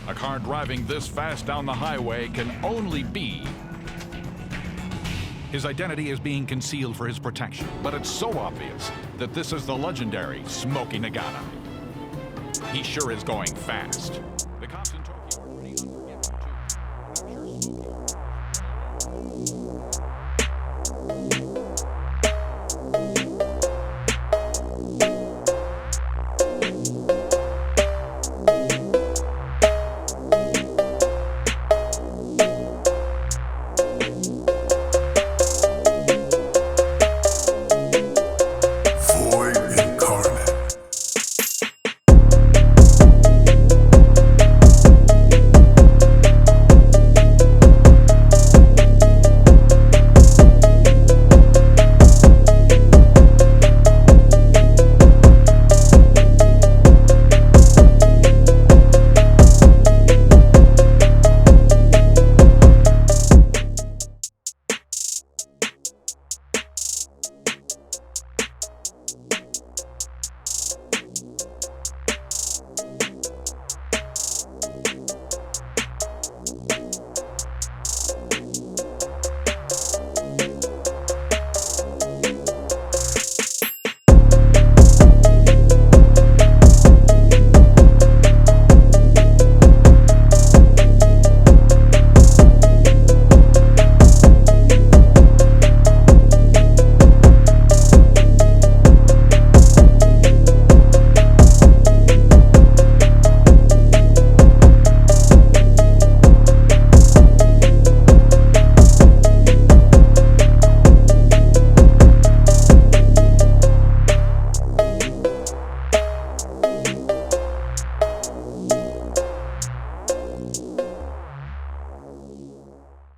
A car driving this fast down the highway can only be... His identity is being concealed for his protection, but it's so obvious that this is the legendary Smokey Nagata. He sure is going fast. The cops in Tokyo are pretty unforgiving, too. I'm sure Smokey...